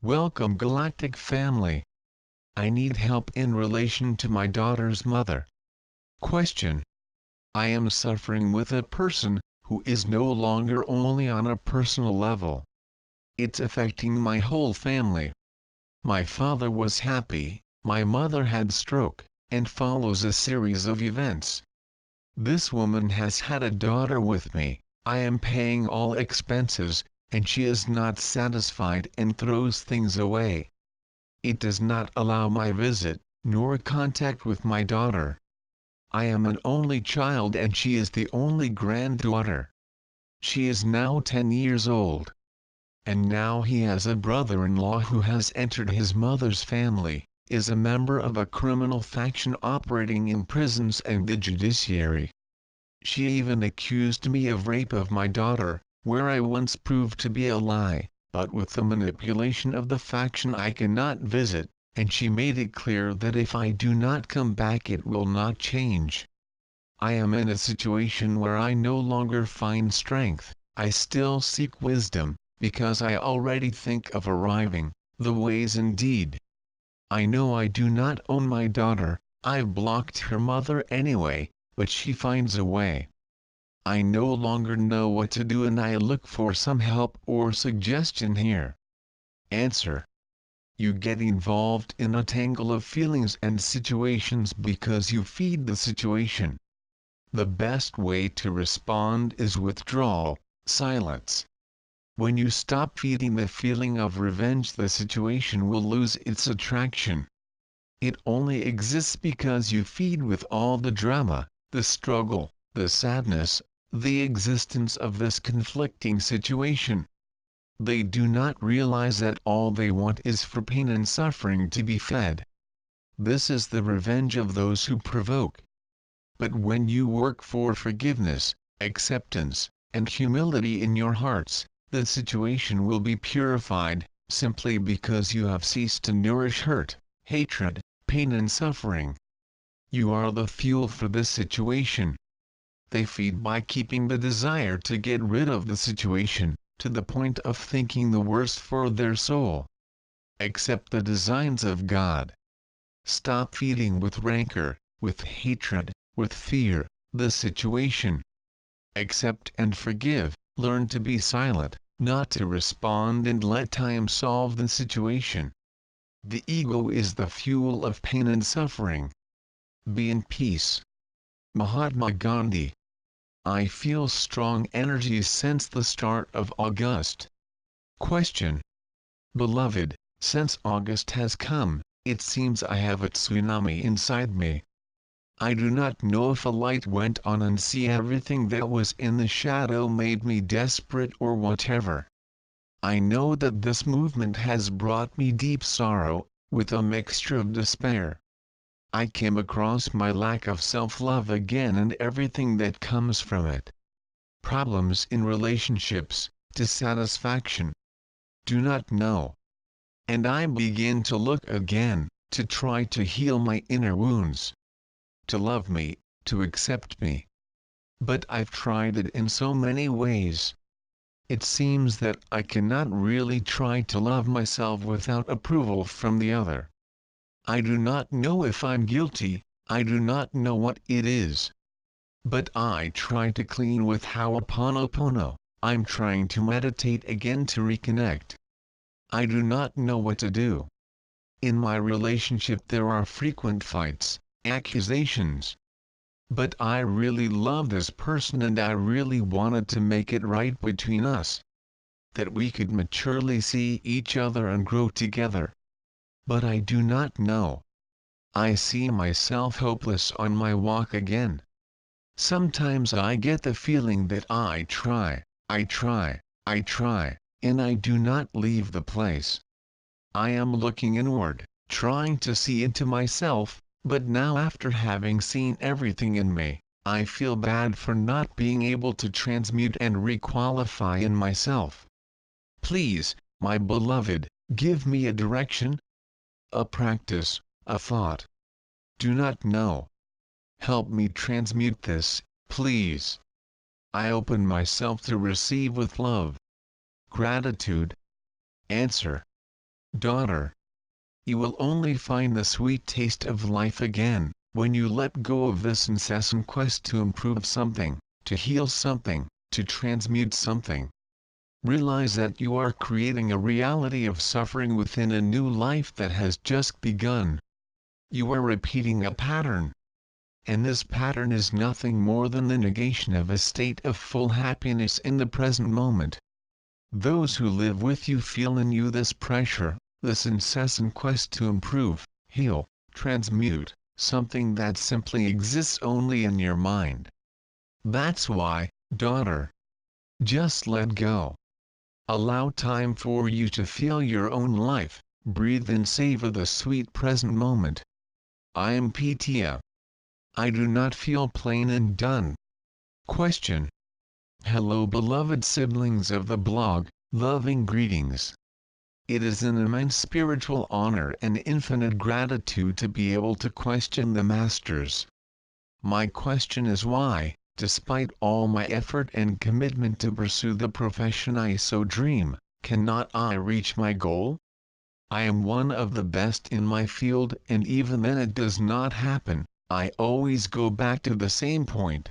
Welcome Galactic family. I need help in relation to my daughter's mother. Question. I am suffering with a person who is no longer only on a personal level. It's affecting my whole family. My father was happy, my mother had stroke, and follows a series of events. This woman has had a daughter with me, I am paying all expenses, and she is not satisfied and throws things away. It does not allow my visit, nor contact with my daughter. I am an only child and she is the only granddaughter. She is now 10 years old. And now he has a brother-in-law who has entered his mother's family, is a member of a criminal faction operating in prisons and the judiciary. She even accused me of rape of my daughter, where I once proved to be a lie, but with the manipulation of the faction I cannot visit, and she made it clear that if I do not come back it will not change. I am in a situation where I no longer find strength, I still seek wisdom, because I already think of arriving, the ways indeed. I know I do not own my daughter, I've blocked her mother anyway, but she finds a way. I no longer know what to do and I look for some help or suggestion here. Answer. You get involved in a tangle of feelings and situations because you feed the situation. The best way to respond is withdrawal, silence. When you stop feeding the feeling of revenge, the situation will lose its attraction. It only exists because you feed with all the drama, the struggle, the sadness, the existence of this conflicting situation. They do not realize that all they want is for pain and suffering to be fed. This is the revenge of those who provoke. But when you work for forgiveness, acceptance, and humility in your hearts, the situation will be purified, simply because you have ceased to nourish hurt, hatred, pain and suffering. You are the fuel for this situation. They feed by keeping the desire to get rid of the situation, to the point of thinking the worst for their soul. Accept the designs of God. Stop feeding with rancor, with hatred, with fear, the situation. Accept and forgive, learn to be silent, not to respond and let time solve the situation. The ego is the fuel of pain and suffering. Be in peace. Mahatma Gandhi. I feel strong energies since the start of August. Question. Beloved, since August has come, it seems I have a tsunami inside me. I do not know if a light went on and see everything that was in the shadow made me desperate or whatever. I know that this movement has brought me deep sorrow, with a mixture of despair. I came across my lack of self-love again and everything that comes from it. Problems in relationships, dissatisfaction. Do not know. And I begin to look again, to try to heal my inner wounds. To love me, to accept me. But I've tried it in so many ways. It seems that I cannot really try to love myself without approval from the other. I do not know if I'm guilty, I do not know what it is. But I try to clean with Ho'oponopono, I'm trying to meditate again to reconnect. I do not know what to do. In my relationship there are frequent fights, accusations. But I really love this person and I really wanted to make it right between us. That we could maturely see each other and grow together. But I do not know. I see myself hopeless on my walk again. Sometimes I get the feeling that I try, and I do not leave the place. I am looking inward, trying to see into myself, but now after having seen everything in me, I feel bad for not being able to transmute and requalify in myself. Please, my beloved, give me a direction, a practice, a thought. Do not know. Help me transmute this, please. I open myself to receive with love. Gratitude. Answer. Daughter. You will only find the sweet taste of life again, when you let go of this incessant quest to improve something, to heal something, to transmute something. Realize that you are creating a reality of suffering within a new life that has just begun. You are repeating a pattern. And this pattern is nothing more than the negation of a state of full happiness in the present moment. Those who live with you feel in you this pressure, this incessant quest to improve, heal, transmute, something that simply exists only in your mind. That's why, daughter, just let go. Allow time for you to feel your own life, breathe and savor the sweet present moment. I am Petia. I do not feel plain and done. Question. Hello beloved siblings of the blog, loving greetings. It is an immense spiritual honor and infinite gratitude to be able to question the masters. My question is why, despite all my effort and commitment to pursue the profession I so dream, cannot I reach my goal? I am one of the best in my field, and even then it does not happen. I always go back to the same point.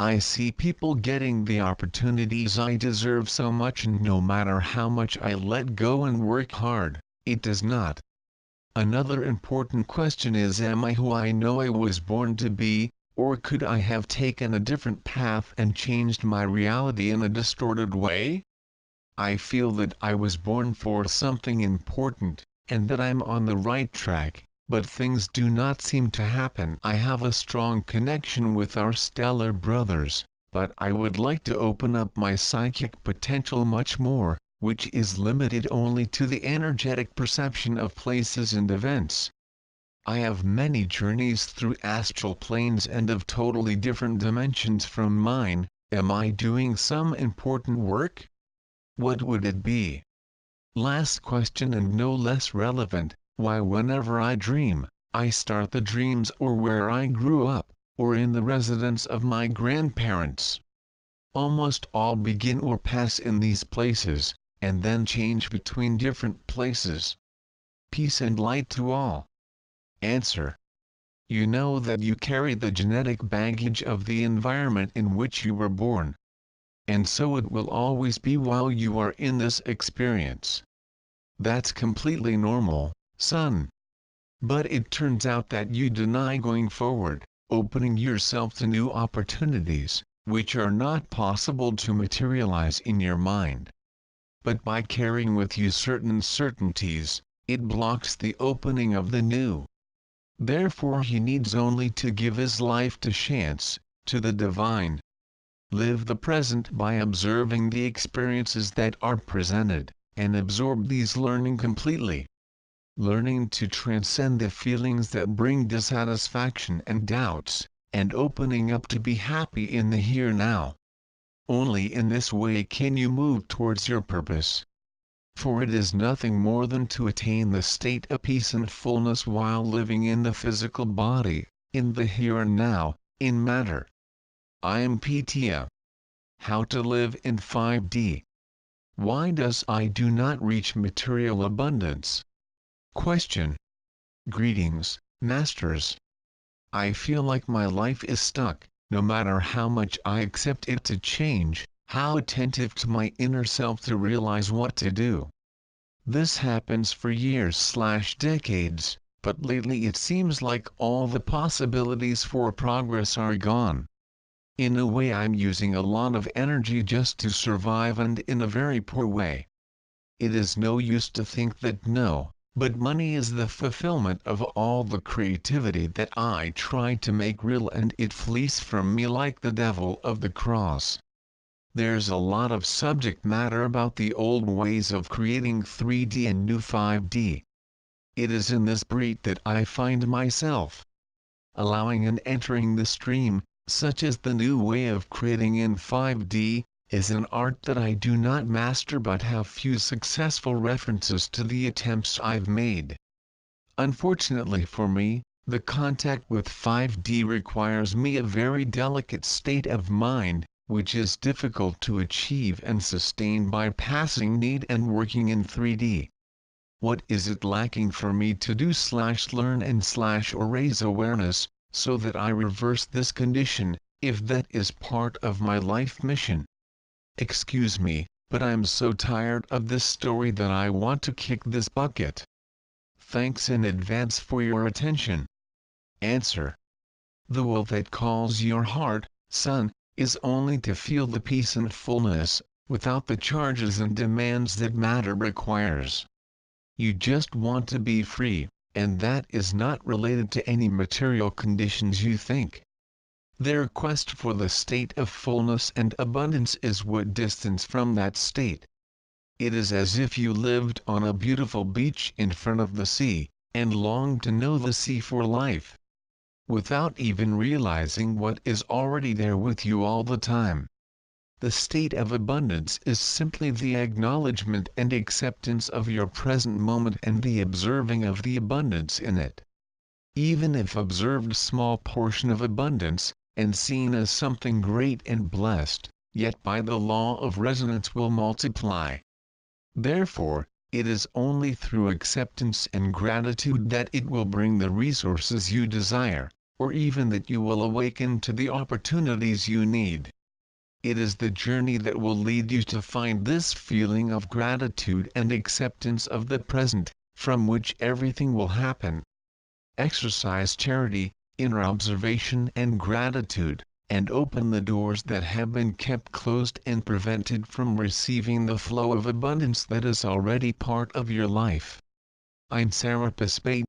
I see people getting the opportunities I deserve so much, and no matter how much I let go and work hard, it does not. Another important question is, am I who I know I was born to be, or could I have taken a different path and changed my reality in a distorted way? I feel that I was born for something important, and that I'm on the right track, but things do not seem to happen. I have a strong connection with our stellar brothers, but I would like to open up my psychic potential much more, which is limited only to the energetic perception of places and events. I have many journeys through astral planes and of totally different dimensions from mine. Am I doing some important work? What would it be? Last question, and no less relevant. Why, whenever I dream, I start the dreams or where I grew up, or in the residence of my grandparents. Almost all begin or pass in these places, and then change between different places. Peace and light to all. Answer. You know that you carry the genetic baggage of the environment in which you were born. And so it will always be while you are in this experience. That's completely normal, son. But it turns out that you deny going forward, opening yourself to new opportunities, which are not possible to materialize in your mind. But by carrying with you certain certainties, it blocks the opening of the new. Therefore he needs only to give his life to chance, to the divine. Live the present by observing the experiences that are presented, and absorb these, learning completely. Learning to transcend the feelings that bring dissatisfaction and doubts, and opening up to be happy in the here now. Only in this way can you move towards your purpose. For it is nothing more than to attain the state of peace and fullness while living in the physical body, in the here and now, in matter. I am Petia. How to live in 5D. Why does I do not reach material abundance? Question. Greetings, Masters. I feel like my life is stuck, no matter how much I accept it to change, how attentive to my inner self to realize what to do. This happens for years/decades, but lately it seems like all the possibilities for progress are gone. In a way I'm using a lot of energy just to survive, and in a very poor way. It is no use to think that no, but money is the fulfillment of all the creativity that I try to make real, and it flees from me like the devil of the cross. There's a lot of subject matter about the old ways of creating 3D and new 5D. It is in this breed that I find myself. Allowing and entering the stream, such as the new way of creating in 5D, is an art that I do not master but have few successful references to the attempts I've made. Unfortunately for me, the contact with 5D requires me a very delicate state of mind, which is difficult to achieve and sustain by passing need and working in 3D. What is it lacking for me to do / learn and / or raise awareness, so that I reverse this condition, if that is part of my life mission? Excuse me, but I'm so tired of this story that I want to kick this bucket. Thanks in advance for your attention. Answer. The will that calls your heart, son, is only to feel the peace and fullness, without the charges and demands that matter requires. You just want to be free, and that is not related to any material conditions you think. Their quest for the state of fullness and abundance is what distance from that state. It is as if you lived on a beautiful beach in front of the sea, and longed to know the sea for life, without even realizing what is already there with you all the time. The state of abundance is simply the acknowledgement and acceptance of your present moment and the observing of the abundance in it. Even if observed small portion of abundance, and seen as something great and blessed, yet by the law of resonance will multiply. Therefore, it is only through acceptance and gratitude that it will bring the resources you desire, or even that you will awaken to the opportunities you need. It is the journey that will lead you to find this feeling of gratitude and acceptance of the present, from which everything will happen. Exercise charity, inner observation and gratitude, and open the doors that have been kept closed and prevented from receiving the flow of abundance that is already part of your life. I'm Sarah Spade,